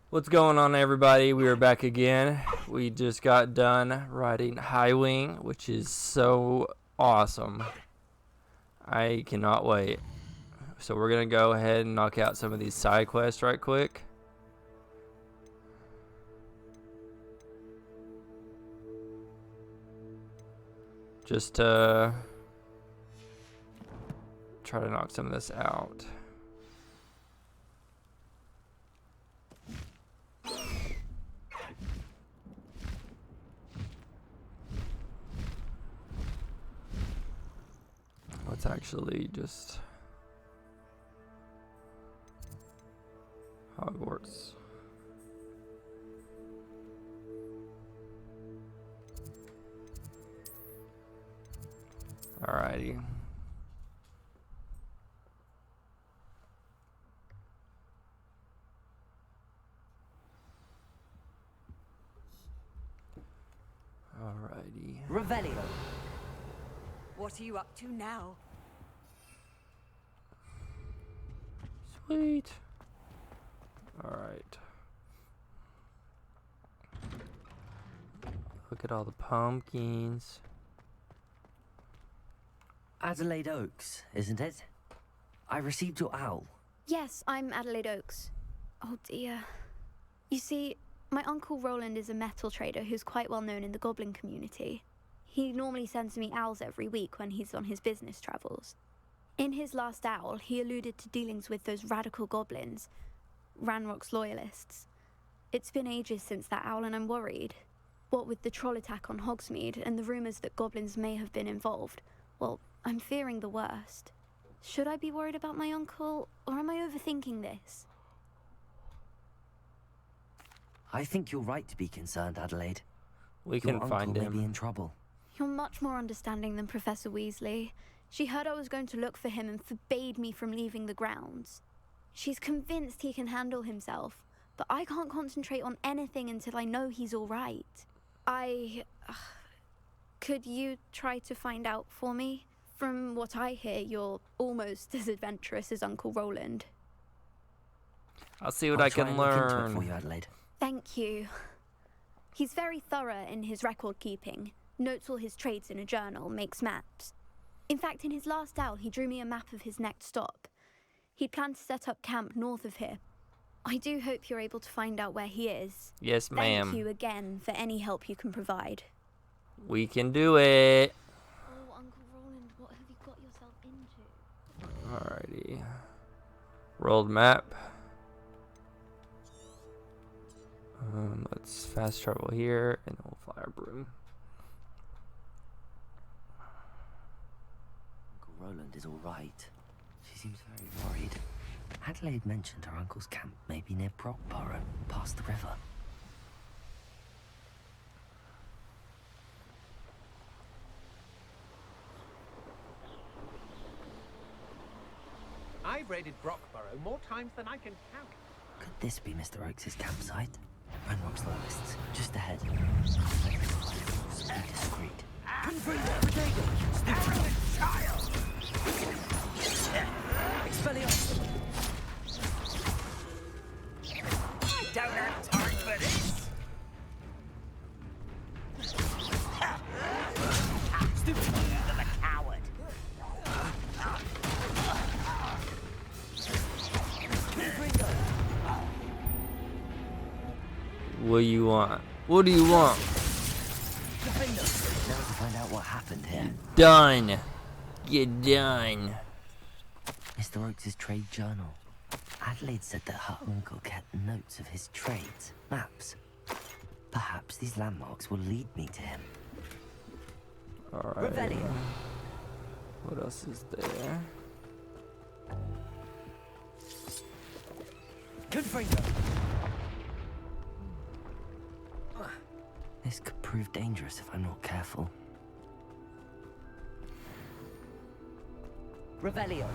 What's going on, everybody? We are back again. We just got done riding High Wing, which is so awesome. I cannot wait. So we're going to go ahead and knock out some of these side quests right quick. Just to try to knock some of this out. Let's actually just Hogwarts. Alrighty. Alrighty. Revelio. What are you up to now? Sweet. Alright. Look at all the pumpkins. Adelaide Oaks, isn't it? I received your owl. Yes, I'm Adelaide Oaks. Oh dear. You see, my Uncle Roland is a metal trader who's quite well known in the goblin community. He normally sends me owls every week when he's on his business travels. In his last owl, he alluded to dealings with those radical goblins, Ranrock's loyalists. It's been ages since that owl and I'm worried. What with the troll attack on Hogsmeade and the rumours that goblins may have been involved, well, I'm fearing the worst. Should I be worried about my uncle, or am I overthinking this? I think you're right to be concerned, Adelaide. We Your can find uncle him. may be in trouble. You're much more understanding than Professor Weasley. She heard I was going to look for him and forbade me from leaving the grounds. She's convinced he can handle himself, but I can't concentrate on anything until I know he's all right. Could you try to find out for me? From what I hear, you're almost as adventurous as Uncle Roland. I'll see what I'll I try can and look into it learn. for you, Adelaide. Thank you. He's very thorough in his record keeping, notes all his trades in a journal, makes maps. In fact, in his last owl, he drew me a map of his next stop. He planned to set up camp north of here. I do hope you're able to find out where he is. Yes, ma'am. Thank you again for any help you can provide. We can do it. Oh, Uncle Roland, what have you got yourself into? Alrighty. World map. Let's fast travel here and we'll fly our broom. Uncle Roland is all right. She seems very worried. Adelaide mentioned her uncle's camp may be near Brockborough, past the river. I've raided Brockborough more times than I can count. Could this be Mr. Oakes' campsite? Ranrock's loyalists, just ahead. Be discreet. Expelliarmus! I don't have time for this! Stupid little coward! What do you want? What do you want? Now to find out what happened here. Done. Get done. Mr. Oakes' trade journal. Adelaide said that her uncle kept notes of his trades, maps. Perhaps these landmarks will lead me to him. Alright. Revelio. What else is there? Confringo! This could prove dangerous if I'm not careful. Revelio.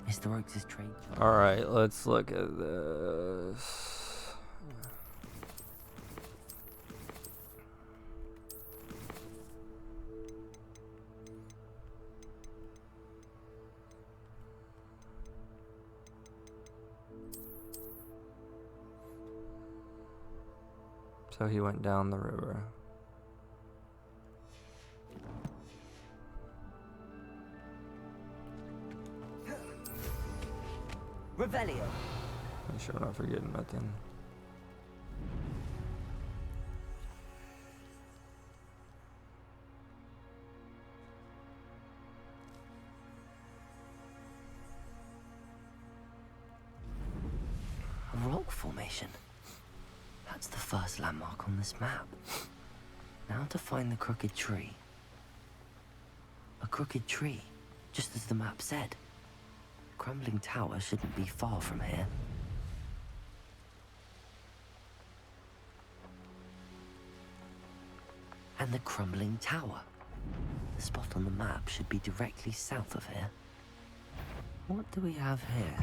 Mr. Oakes' trade journal. Alright, let's look at this. So he went down the river. Revelio. Make sure I'm not forgetting nothing. A rock formation. That's the first landmark on this map. Now to find the crooked tree. A crooked tree, just as the map said. Crumbling tower shouldn't be far from here. And the crumbling tower. The spot on the map should be directly south of here. What do we have here?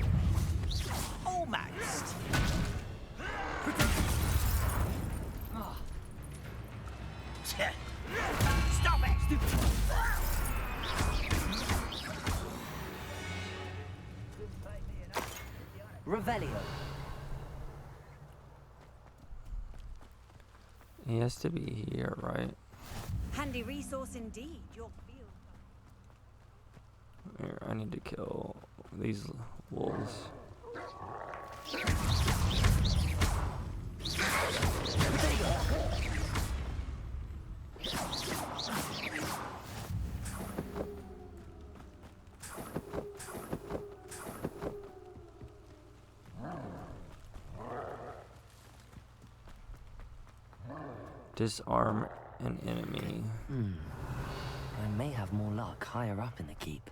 Almost. Stop it! Revelio. He has to be here, right? Handy resource indeed, your field. Here, I need to kill these wolves. Disarm an enemy. I may have more luck higher up in the keep.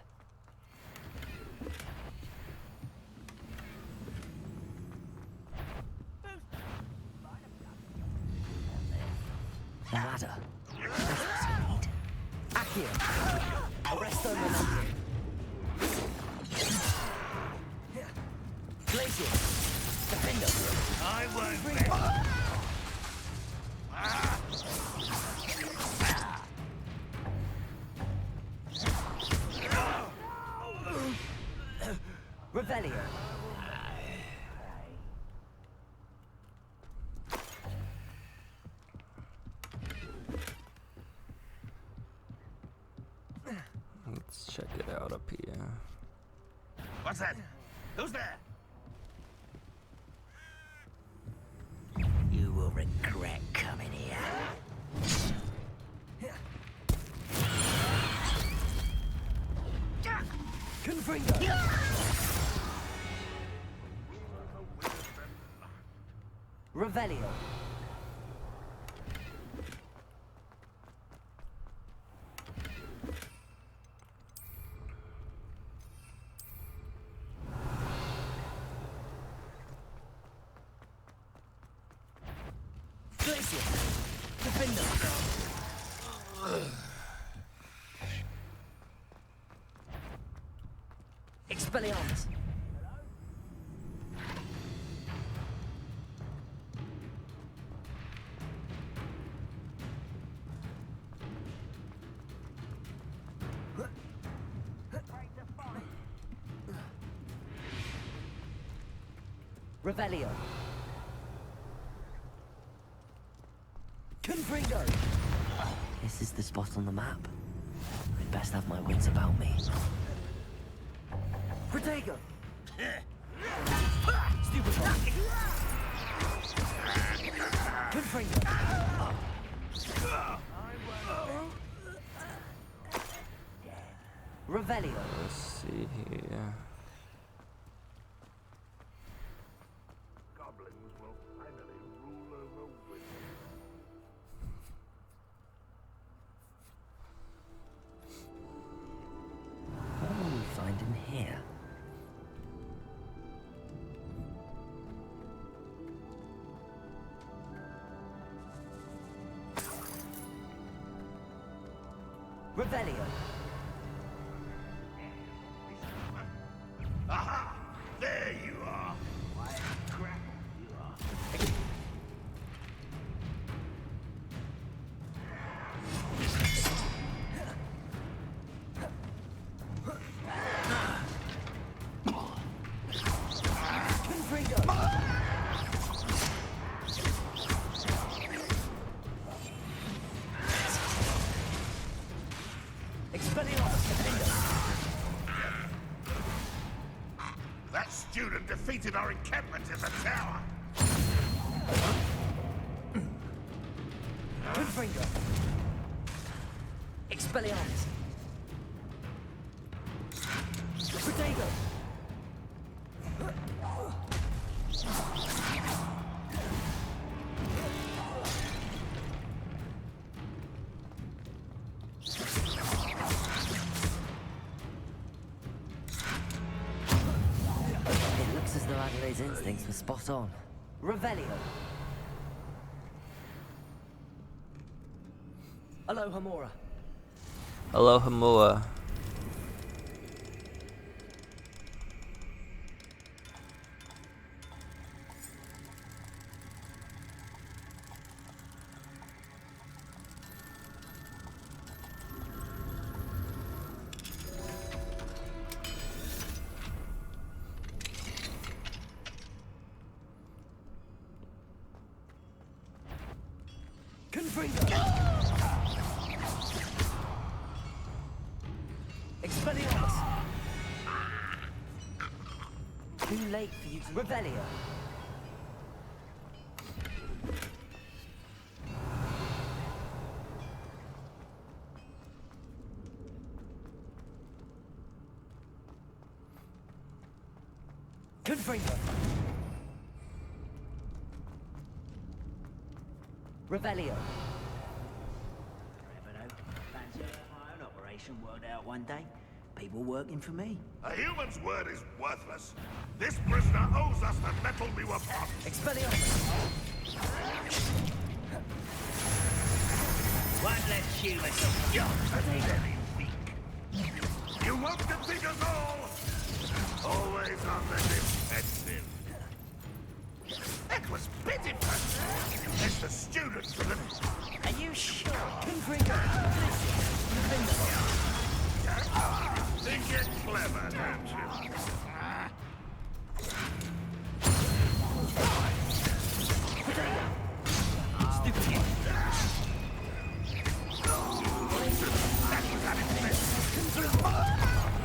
A ladder. That's what I need. Accio. Arresto momentum. Glacier. Defender. I won't. Revelio. Let's check it out up here. What's that? Who's there? You will regret coming here. Confringo. Revelio. Glacier. Defender. Expelliarmus. Revelio. Confringo. This is the spot on the map. I'd best have my wits about me. Protego. Stupid one. Confringo. Revelio. Let's see here. Goblins will finally rule over Wizards. What will we find in here? Revelio. Aha! There you are. Why, crap, you are. Confringo. student defeated our encampment in the tower. Confringo. Expelliarmus. Protego. It looks as though Adelaide's instincts were spot on. Revelio. Aloha Mora. Aloha Moa. Confringo. Expelliarmus. Too late for you to Revelio. Confringo. Revelio. Fancy my own operation worked out one day. People working for me. A human's word is worthless. This prisoner owes us the metal we were promised. Expelliarmus. One less human. You're very weak. You won't defeat us all. Always on the defensive. That was pitiful. It's the students for the... Are you sure? Confringo. Think you're clever, don't you? Stupid kid. That was unexpected.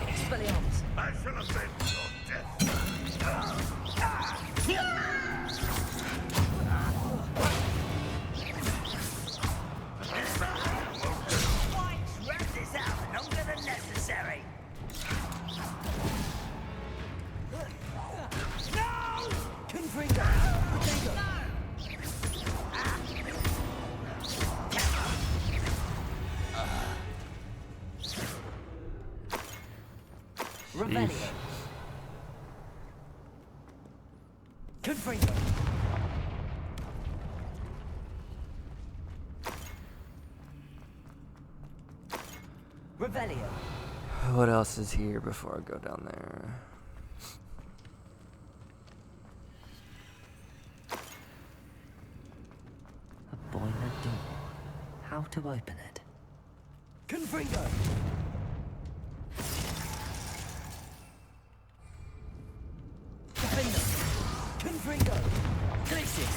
Expelliarmus. I shall avenge your death. Whites, wrap this out longer than necessary. No! Confringo. Protego. Revelio. Confringo. Revelio. What else is here before I go down there? A boiler door. How to open it? Confringo. Defender. Confringo. Glacius.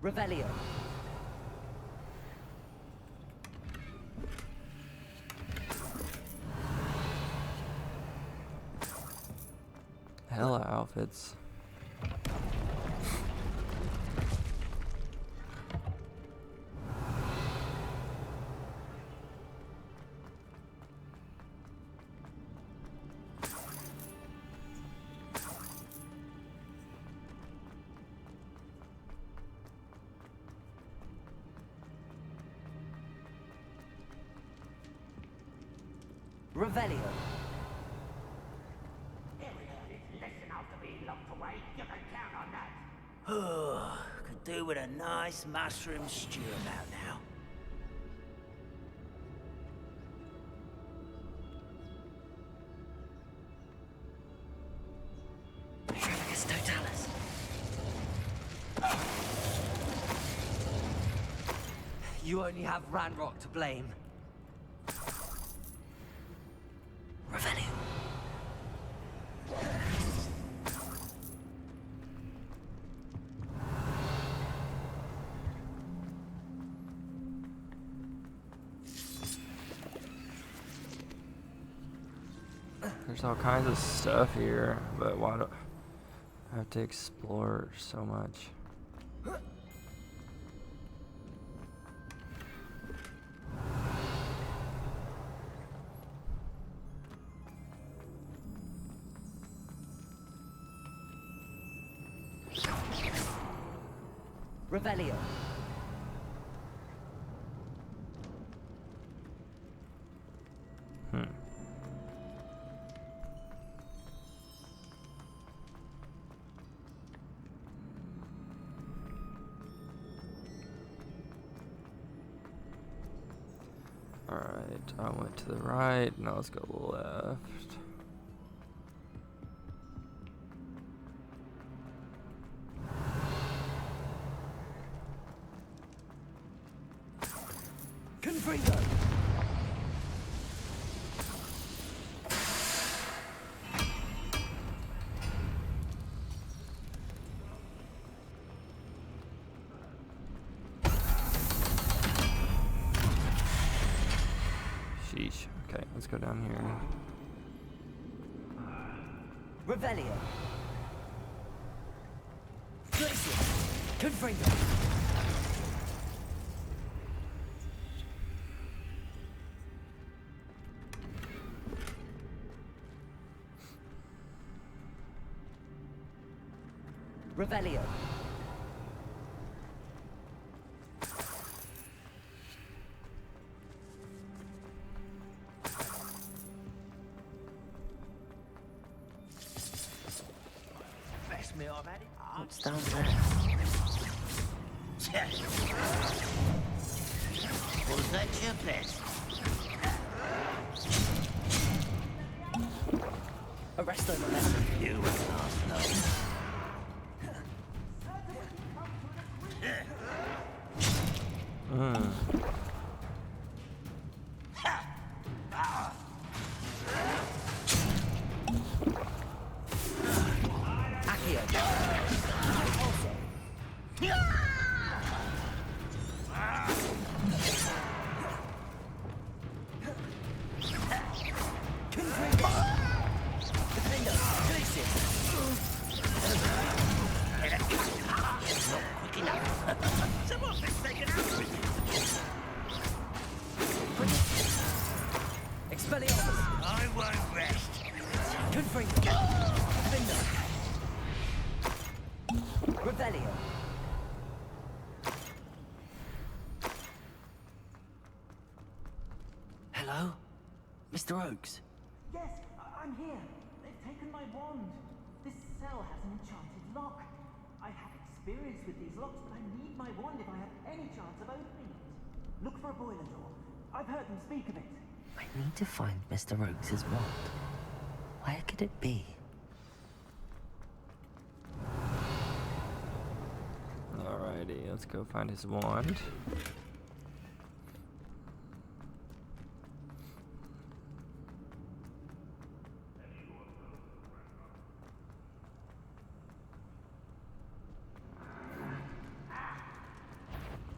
Revelio. Hella outfits. Revelio. Listen after being locked away. You can count on that. Could do with a nice mushroom stew about now. Totalis. You only have Ranrock to blame. Revelio. There's all kinds of stuff here, but why do I have to explore so much? Revelio. Alright, I went to the right, now let's go left. Confringo. Sheesh. Okay, let's go down here. Revelio. Crucio. Confringo. Revelio. Best meal I've had it. What's down there? Was that your best? Arresto momentum. You was last night. I won't rest. Revelio. Hello? Mr. Oakes? Yes, I'm here. They've taken my wand. This cell has an enchanted lock. I have experience with these locks, but I need my wand if I have any chance of opening it. Look for a boiler door. I've heard them speak of it. I need to find Mr. Oakes' wand. Where could it be? Alrighty, let's go find his wand.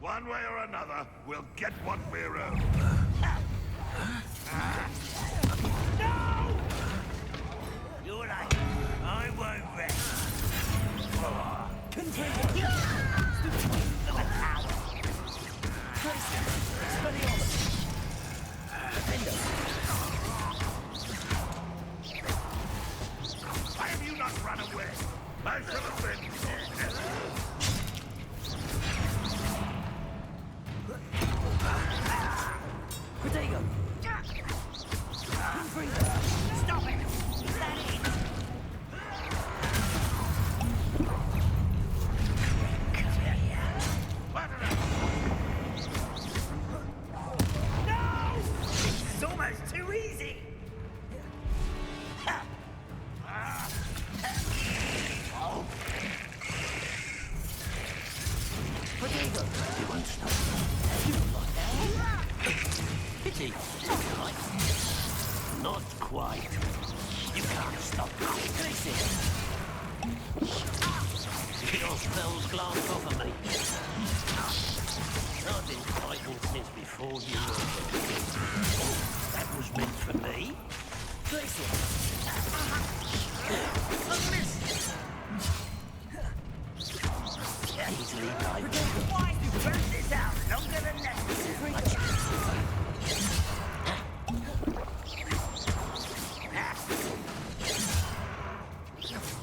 One way or another, we'll get what we're owed. No! You're right. I won't rest. Why have you not run away? I should have been. Protego! Stop it! Is that it? No! It's almost too easy! Protego! You won't stop. Not quite. You can't stop me. Listen. Your spells glanced off of me. I've been fighting since before you were born. That was meant for me. Listen. Easily like why you burn this out longer than necessary?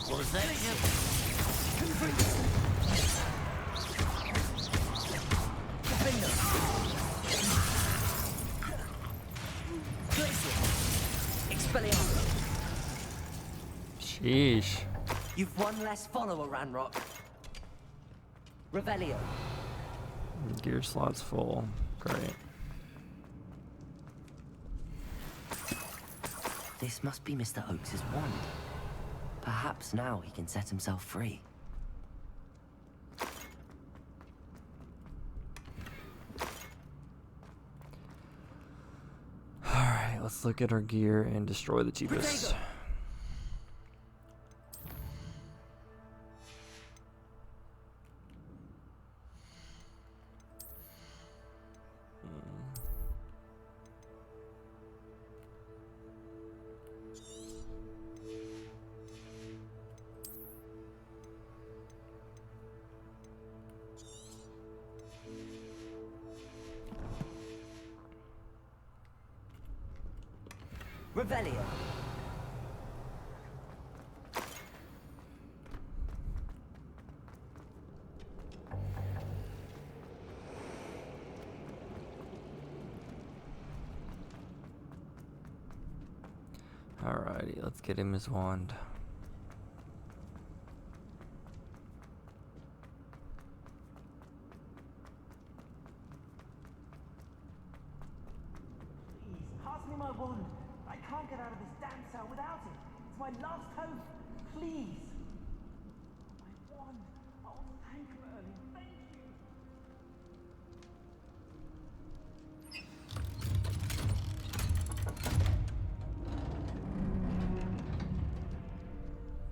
Was that Sheesh. You've one less follower, Ranrock. Revelio. Gear slot's full. Great. This must be Mr. Oakes' wand. Perhaps now he can set himself free. Alright, let's look at our gear and destroy the cheapest. Revelio. Alrighty, let's get him his wand. Please, pass me my wand. I can't get out of this damn cell without it. It's my last hope. Please. My wand. Oh, thank Merlin. Thank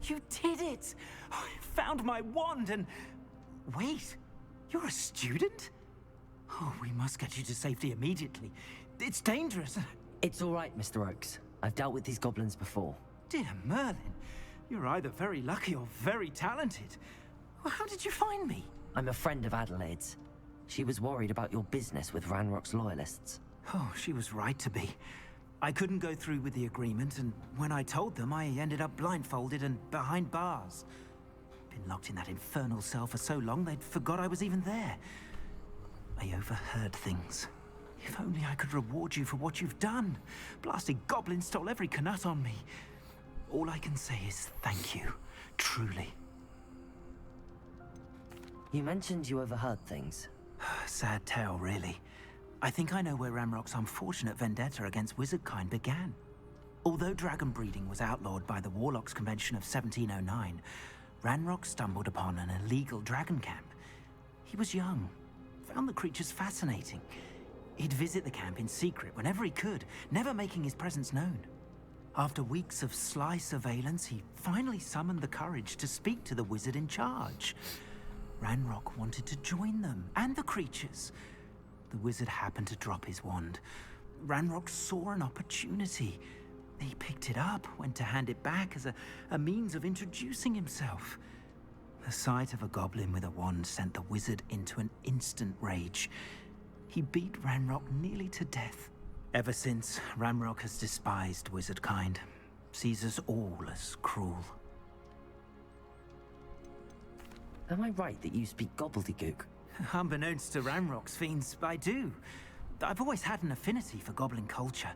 you. You did it! I found my wand and... Wait, you're a student? Oh, we must get you to safety immediately. It's dangerous. It's all right, Mr. Oakes. I've dealt with these goblins before. Dear Merlin, you're either very lucky or very talented. Well, how did you find me? I'm a friend of Adelaide's. She was worried about your business with Ranrock's loyalists. Oh, she was right to be. I couldn't go through with the agreement, and when I told them, I ended up blindfolded and behind bars. Been locked in that infernal cell for so long, they'd forgot I was even there. I overheard things. If only I could reward you for what you've done. Blasted goblins stole every canut on me. All I can say is thank you, truly. You mentioned you overheard things. Sad tale, really. I think I know where Ranrock's unfortunate vendetta against wizardkind began. Although dragon breeding was outlawed by the Warlocks Convention of 1709, Ranrock stumbled upon an illegal dragon camp. He was young, found the creatures fascinating. He'd visit the camp in secret whenever he could, never making his presence known. After weeks of sly surveillance, he finally summoned the courage to speak to the wizard in charge. Ranrock wanted to join them, and the creatures. The wizard happened to drop his wand. Ranrock saw an opportunity. He picked it up, went to hand it back as a means of introducing himself. The sight of a goblin with a wand sent the wizard into an instant rage. He beat Ranrock nearly to death. Ever since, Ranrock has despised wizardkind, sees us all as cruel. Am I right that you speak gobbledygook? Unbeknownst to Ranrock's fiends, I do. I've always had an affinity for goblin culture.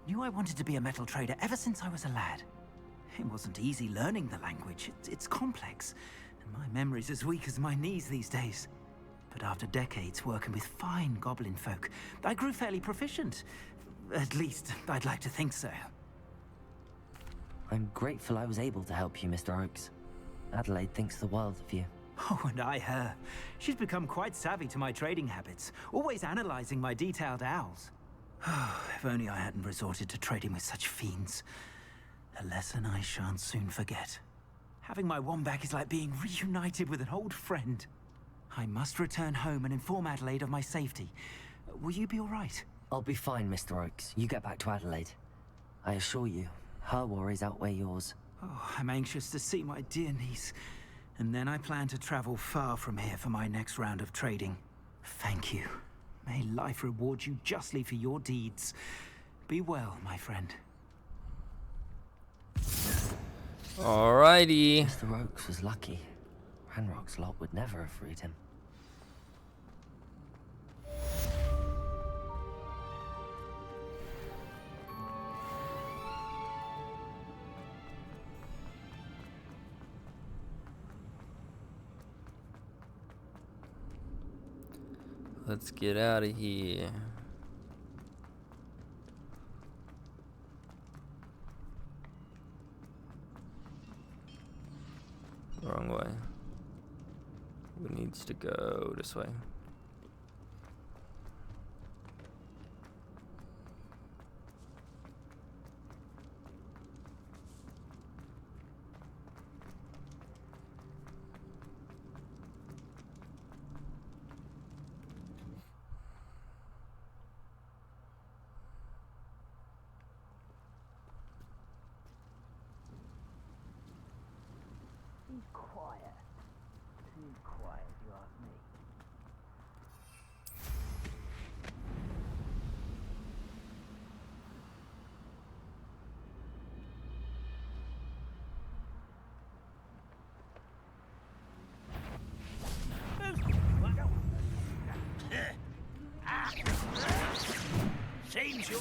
Knew I wanted to be a metal trader ever since I was a lad. It wasn't easy learning the language. It's complex, and my memory's as weak as my knees these days. But after decades working with fine goblin folk, I grew fairly proficient. At least, I'd like to think so. I'm grateful I was able to help you, Mr. Oakes. Adelaide thinks the world of you. Oh, and I her. She's become quite savvy to my trading habits, always analyzing my detailed owls. If only I hadn't resorted to trading with such fiends. A lesson I shan't soon forget. Having my wand back is like being reunited with an old friend. I must return home and inform Adelaide of my safety. Will you be all right? I'll be fine, Mr. Oakes. You get back to Adelaide. I assure you, her worries outweigh yours. Oh, I'm anxious to see my dear niece. And then I plan to travel far from here for my next round of trading. Thank you. May life reward you justly for your deeds. Be well, my friend. Alrighty. Mr. Oakes was lucky. Ranrock's lot would never have freed him. Let's get out of here. Wrong way. We needs to go this way. He's quiet. Too quiet, if you ask me. Seems you're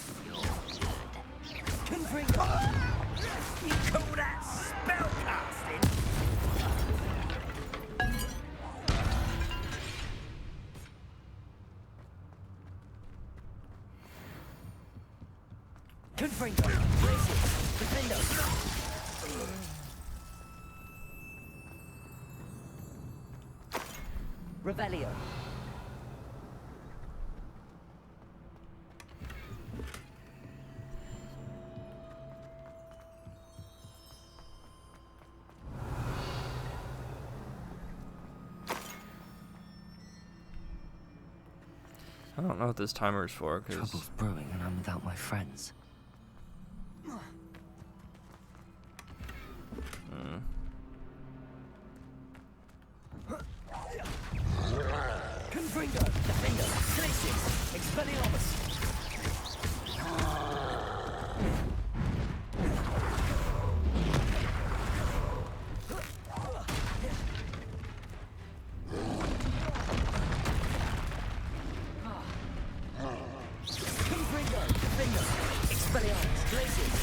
Confringo! You call that spellcasting? Confringo! Defendo! Revelio! I don't know what this timer is for, because Trouble's brewing and I'm without my friends. Confringo! Defendo! Glacius! Expelliarmus! Confringo! Defendo! Expelliarmus! Glacius!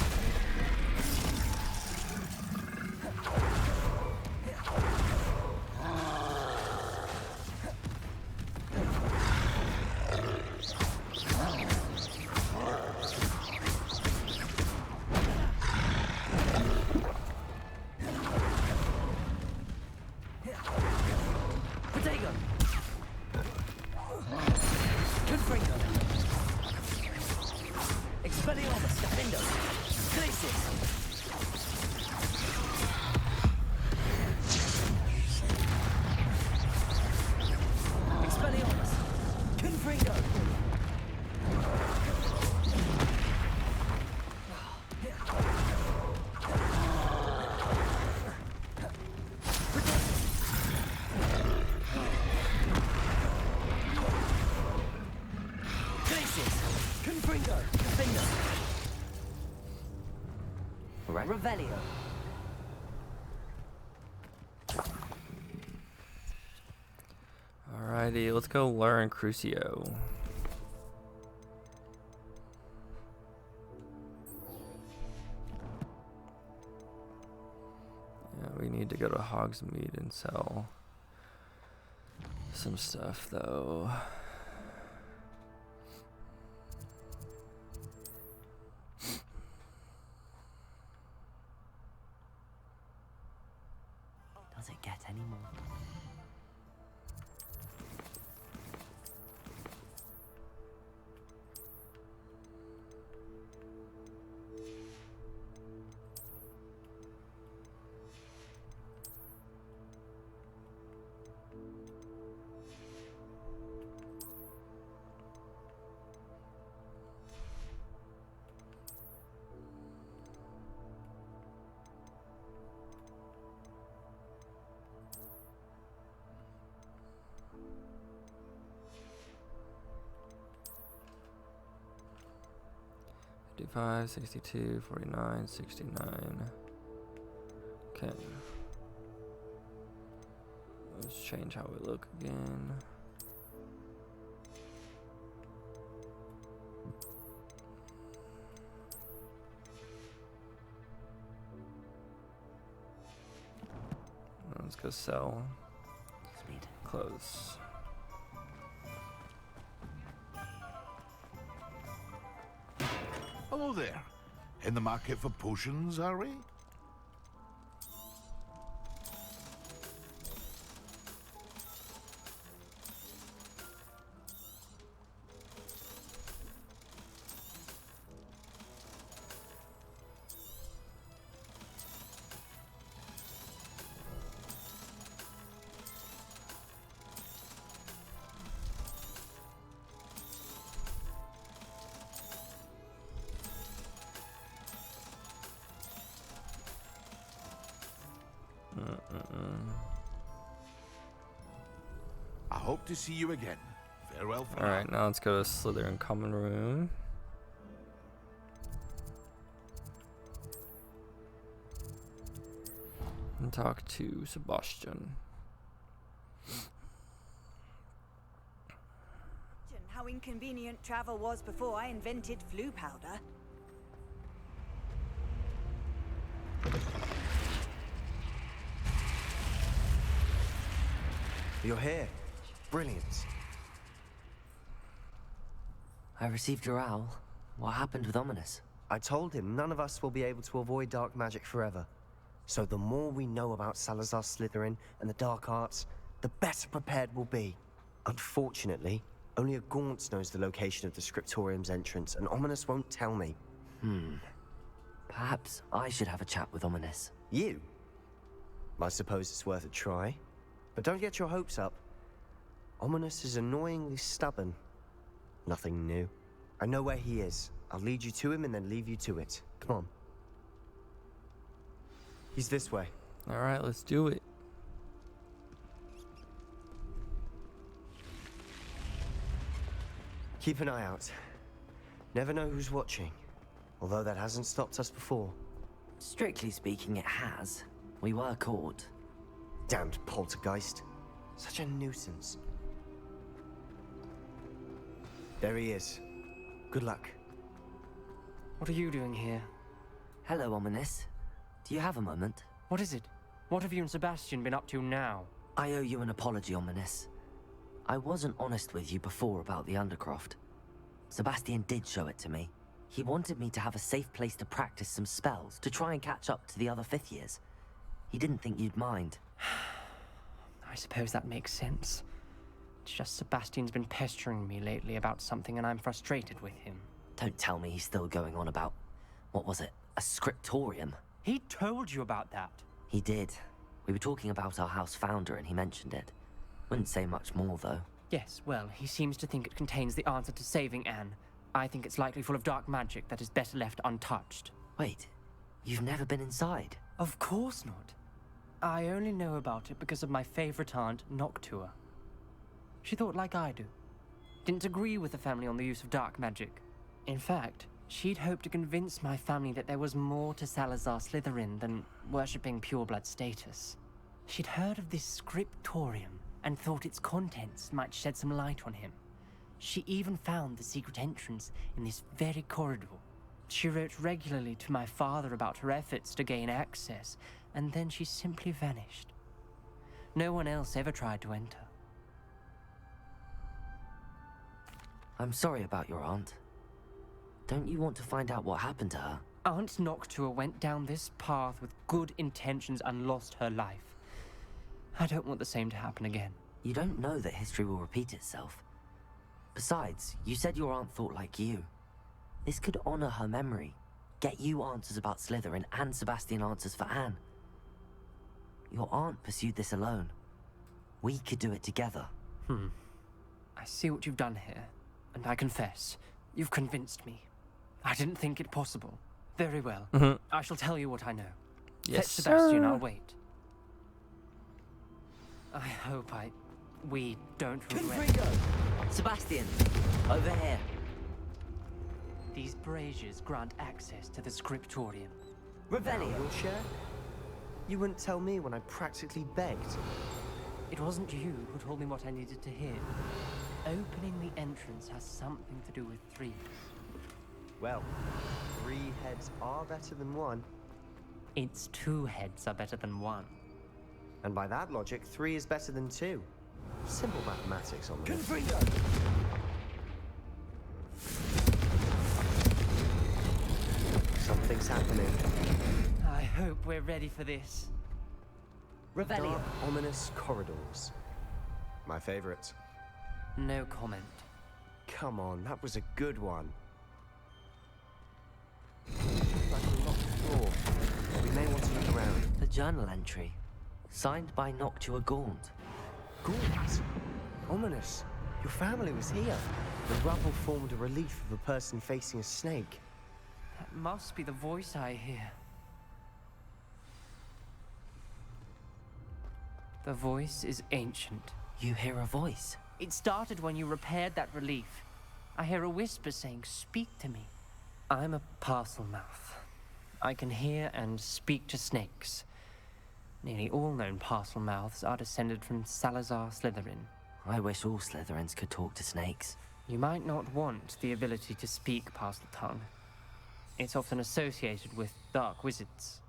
Protego! Confringo! Expelliarmus! Defendo! Glacius! Expelliarmus! Confringo! Glacius! Confringo! Defendo! Revelio! alrighty, let's go learn Crucio. Yeah, we need to go to Hogsmeade and sell some stuff, though. Does it get any more? 45, 62, 49, 69. Okay. Let's change how we look again. Let's go sell. Sweet. Close. Hello there. In the market for potions, are we? I hope to see you again. Farewell for now. Alright, now let's go to Slytherin common room. And talk to Sebastian. How inconvenient travel was before I invented flu powder. You're here. Brilliant. I received your owl. What happened with Ominous? I told him none of us will be able to avoid dark magic forever. So the more we know about Salazar Slytherin and the dark arts, the better prepared we'll be. Unfortunately, only a Gaunt knows the location of the Scriptorium's entrance, and Ominous won't tell me. Perhaps I should have a chat with Ominous. You? I suppose it's worth a try. But don't get your hopes up. Ominous is annoyingly stubborn. Nothing new. I know where he is. I'll lead you to him and then leave you to it. Come on. He's this way. Alright, let's do it. Keep an eye out. Never know who's watching. Although that hasn't stopped us before. Strictly speaking, it has. We were caught. Damned poltergeist. Such a nuisance. There he is. Good luck. What are you doing here? Hello, Ominous. Do you have a moment? What is it? What have you and Sebastian been up to now? I owe you an apology, Ominous. I wasn't honest with you before about the Undercroft. Sebastian did show it to me. He wanted me to have a safe place to practice some spells, to try and catch up to the other 5th years. He didn't think you'd mind. I suppose that makes sense. It's just Sebastian's been pestering me lately about something and I'm frustrated with him. Don't tell me he's still going on about, what was it, a scriptorium? He told you about that. He did. We were talking about our house founder and he mentioned it. Wouldn't say much more, though. Yes, well, he seems to think it contains the answer to saving Anne. I think it's likely full of dark magic that is better left untouched. Wait, you've never been inside? Of course not. I only know about it because of my favorite aunt, Noctua. She thought like I do. Didn't agree with the family on the use of dark magic. In fact, she'd hoped to convince my family that there was more to Salazar Slytherin than worshipping pureblood status. She'd heard of this scriptorium and thought its contents might shed some light on him. She even found the secret entrance in this very corridor. She wrote regularly to my father about her efforts to gain access, and then she simply vanished. No one else ever tried to enter. I'm sorry about your aunt. Don't you want to find out what happened to her? Aunt Noctua went down this path with good intentions and lost her life. I don't want the same to happen again. You don't know that history will repeat itself. Besides, you said your aunt thought like you. This could honor her memory, get you answers about Slytherin and Sebastian answers for Anne. Your aunt pursued this alone. We could do it together. I see what you've done here, and I confess, you've convinced me. I didn't think it possible. Very well. I shall tell you what I know. Yes, Fetch Sebastian, sir. I'll wait. I hope we don't regret. Sebastian, over here. These braziers grant access to the scriptorium. Revelio. Your share? You wouldn't tell me when I practically begged. It wasn't you who told me what I needed to hear. Opening the entrance has something to do with threes. Well, 3 heads are better than 1. Its 2 heads are better than 1. And by that logic, 3 is better than 2. Simple mathematics on this. Something's happening. I hope we're ready for this. Dark, ominous corridors. My favorite. No comment. Come on, that was a good one. Like a locked door. We may want to look around. The journal entry, signed by Noctua Gaunt. Gaunt? Ominous. Your family was here. The rubble formed a relief of a person facing a snake. That must be the voice I hear. The voice is ancient. You hear a voice? It started when you repaired that relief. I hear a whisper saying, "Speak to me." I'm a parcel mouth. I can hear and speak to snakes. Nearly all known parcel mouths are descended from Salazar Slytherin. I wish all Slytherins could talk to snakes. You might not want the ability to speak parcel tongue. It's often associated with dark wizards.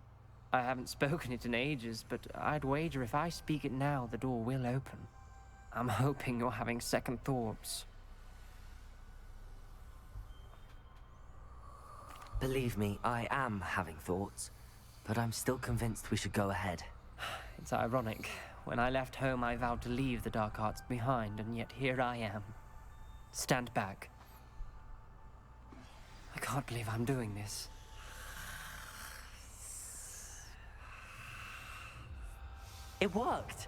I haven't spoken it in ages, but I'd wager if I speak it now, the door will open. I'm hoping you're having second thoughts. Believe me, I am having thoughts, but I'm still convinced we should go ahead. It's ironic. When I left home, I vowed to leave the dark arts behind, and yet here I am. Stand back. I can't believe I'm doing this. It worked!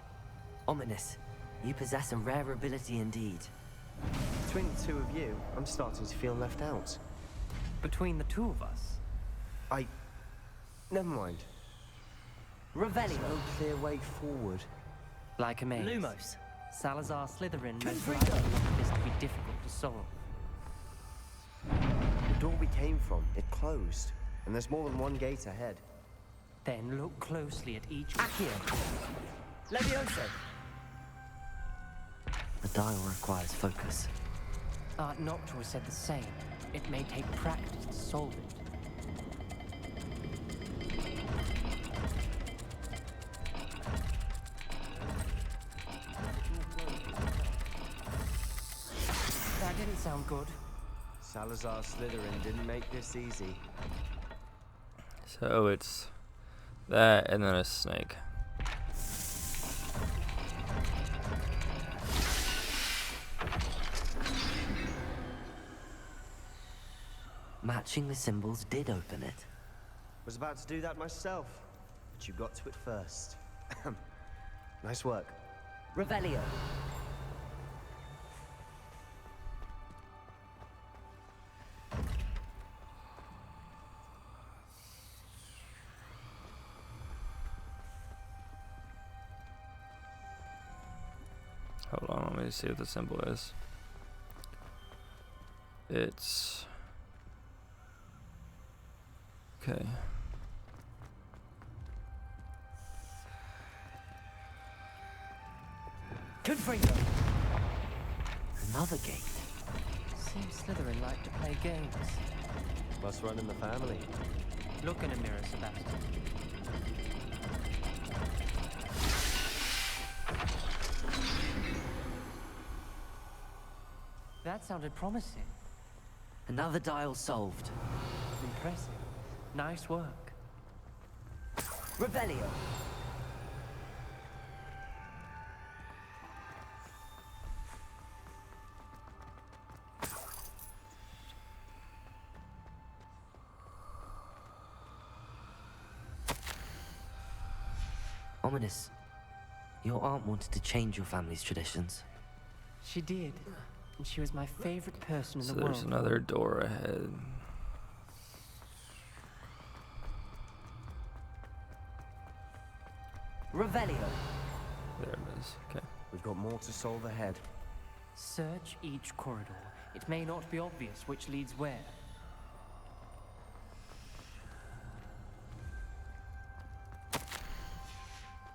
Ominous, you possess a rare ability indeed. Between the 2 of you, I'm starting to feel left out. Between the 2 of us? Never mind. Revelio. No clear way forward. Like a maze. Lumos. Salazar Slytherin most likely wanted this to be difficult to solve. The door we came from, it closed. And there's more than 1 gate ahead. Then look closely at each... Accio. Levioso. The dial requires focus. Art Noctua said the same. It may take practice to solve it. That didn't sound good. Salazar Slytherin didn't make this easy. So it's that and then a snake. Matching the symbols did open it. Was about to do that myself, but you got to it first. Nice work. Revelio. Hold on, let me see what the symbol is. It's... okay. Confringo. Another gate. Seems Slytherin like to play games. Must run in the family. Look in a mirror, Sebastian. That sounded promising. Another dial solved. Impressive. Nice work. Revelio. Ominous. Your aunt wanted to change your family's traditions. She did. And she was my favorite person in So the there's world. another door ahead. Revelio. There it is. Okay. We've got more to solve ahead. Search each corridor. It may not be obvious which leads where.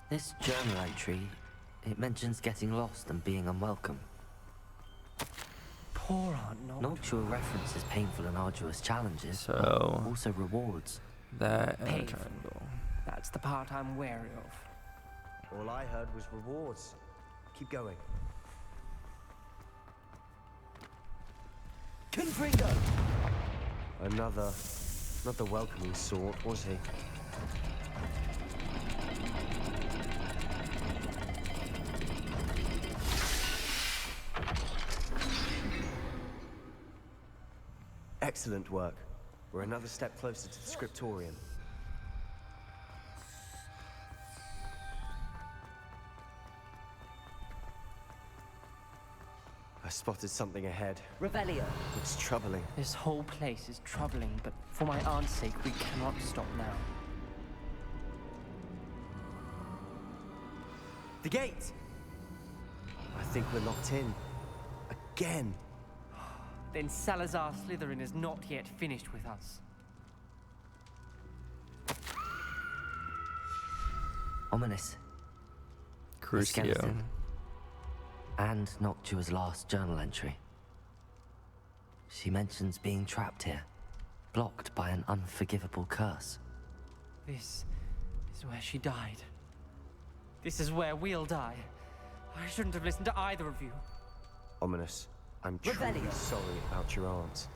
This journal entry, it mentions getting lost and being unwelcome. Poor Aunt Noctua. Noctua references painful and arduous challenges, So- but also rewards. That and a Painful. triangle. That's the part I'm wary of. All I heard was rewards. Keep going. Confringo! Another, not the welcoming sort, was he? Excellent work. We're another step closer to the scriptorium. I spotted something ahead. Revelio! It's troubling. This whole place is troubling, but for my aunt's sake, we cannot stop now. The gate! I think we're locked in. Again. Then Salazar Slytherin is not yet finished with us. Ominous. The Crucio. skeleton. And Noctua's last journal entry. She mentions being trapped here, blocked by an unforgivable curse. This is where she died. This is where we'll die. I shouldn't have listened to either of you. Ominous. I'm truly Revelio. sorry about your aunt.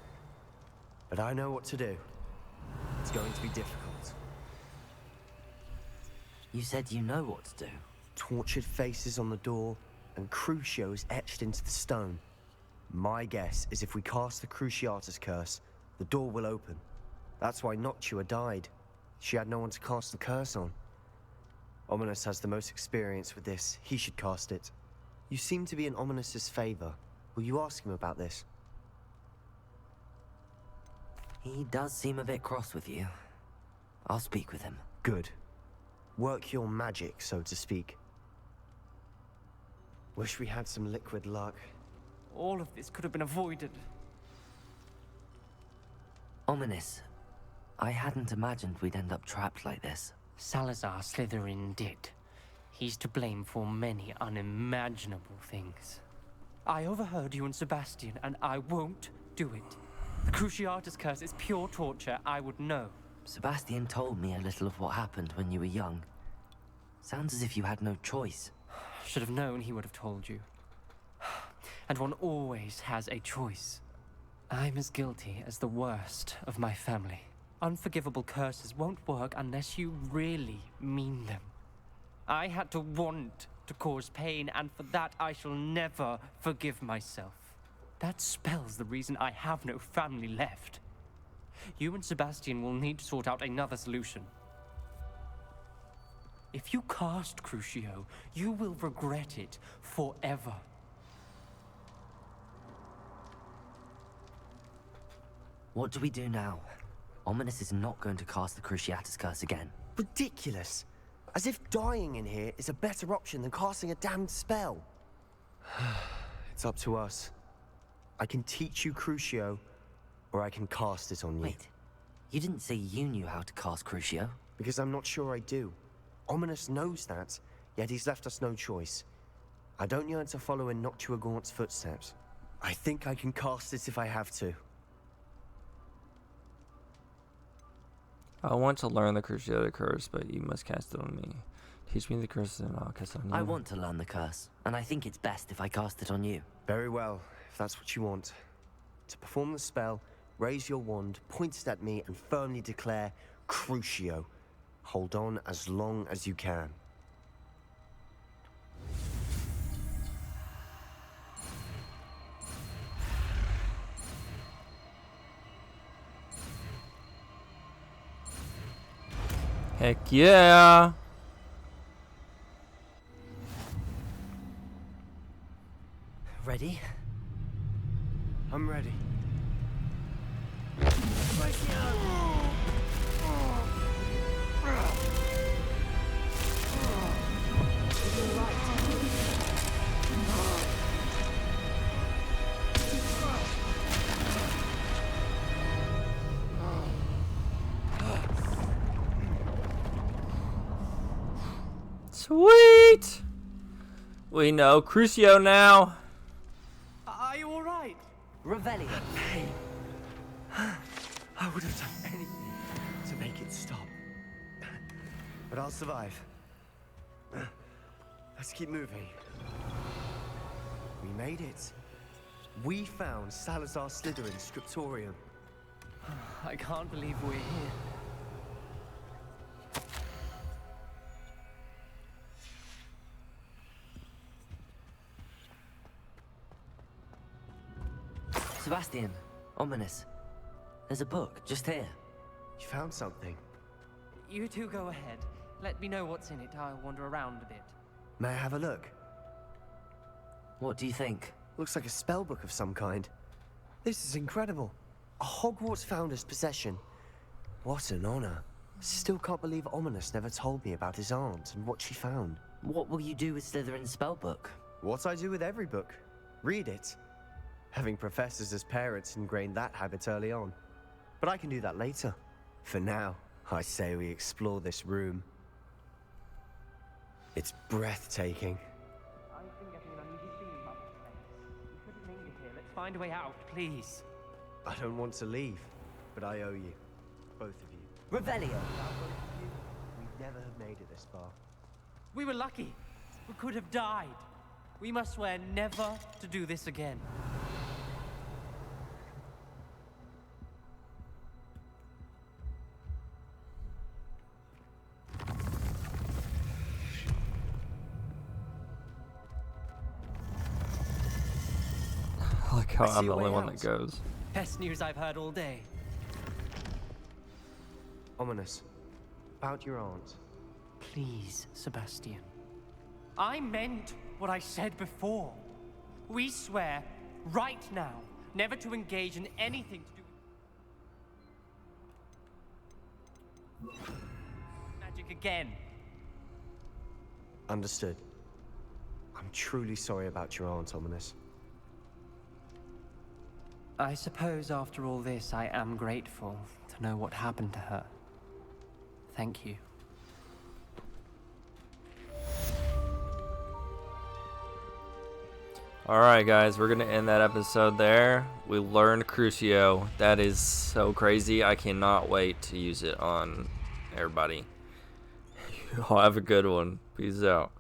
But I know what to do. It's going to be difficult. You said you know what to do. Tortured faces on the door, and Crucio is etched into the stone. My guess is if we cast the Cruciatus curse, the door will open. That's why Noctua died. She had no one to cast the curse on. Ominous has the most experience with this. He should cast it. You seem to be in Ominous's favor. Will you ask him about this? He does seem a bit cross with you. I'll speak with him. Good. Work your magic, so to speak. Wish we had some liquid luck. All of this could have been avoided. Ominous. I hadn't imagined we'd end up trapped like this. Salazar Slytherin did. He's to blame for many unimaginable things. I overheard you and Sebastian, and I won't do it. The Cruciatus curse is pure torture, I would know. Sebastian told me a little of what happened when you were young. Sounds as if you had no choice. Should have known he would have told you. And one always has a choice. I'm as guilty as the worst of my family. Unforgivable curses won't work unless you really mean them. I had to want to cause pain, and for that I shall never forgive myself. That spells the reason I have no family left. You and Sebastian will need to sort out another solution. If you cast Crucio, you will regret it forever. What do we do now? Ominous is not going to cast the Cruciatus curse again. Ridiculous. As if dying in here is a better option than casting a damned spell. It's up to us. I can teach you Crucio, or I can cast it on you. Wait, you didn't say you knew how to cast Crucio? Because I'm not sure I do. Ominous knows that, yet he's left us no choice. I don't yearn to follow in Noctua Gaunt's footsteps. I think I can cast it if I have to. I want to learn the Crucio curse, but you must cast it on me. Teach me the curse and I'll cast it on you. I want to learn the curse, and I think it's best if I cast it on you. Very well, if that's what you want. To perform the spell, raise your wand, point it at me, and firmly declare Crucio. Hold on as long as you can. Heck yeah! Ready? I'm ready. Sweet! We know Crucio now. Are you alright? Revelio. Hey, I would have done anything to make it stop. But I'll survive. Let's keep moving. We made it. We found Salazar Slytherin's scriptorium. I can't believe we're here. Sebastian, ominous. There's a book just here. You found something. You two go ahead. Let me know what's in it. I'll wander around a bit. May I have a look? What do you think? Looks like a spell book of some kind. This is incredible. A Hogwarts founder's possession. What an honor. Still can't believe Ominous never told me about his aunt and what she found. What will you do with Slytherin's spellbook? What I do with every book. Read it. Having professors as parents ingrained that habit early on. But I can do that later. For now, I say we explore this room. It's breathtaking. I've been getting an uneasy feeling about this place. We couldn't linger here. Let's find a way out, please. I don't want to leave, but I owe you. Both of you. Revelio. We'd never have made it this far. We were lucky. We could have died. We must swear never to do this again. I like how I see I'm the a only way one out. that goes. Best news I've heard all day. Ominous. About your aunt. Please, Sebastian. I meant what I said before. We swear, right now, never to engage in anything to do with magic again. Understood. I'm truly sorry about your aunt, Ominous. I suppose after all this, I am grateful to know what happened to her. Thank you. Alright guys, we're going to end that episode there. We learned Crucio. That is so crazy. I cannot wait to use it on everybody. Y'all have a good one. Peace out.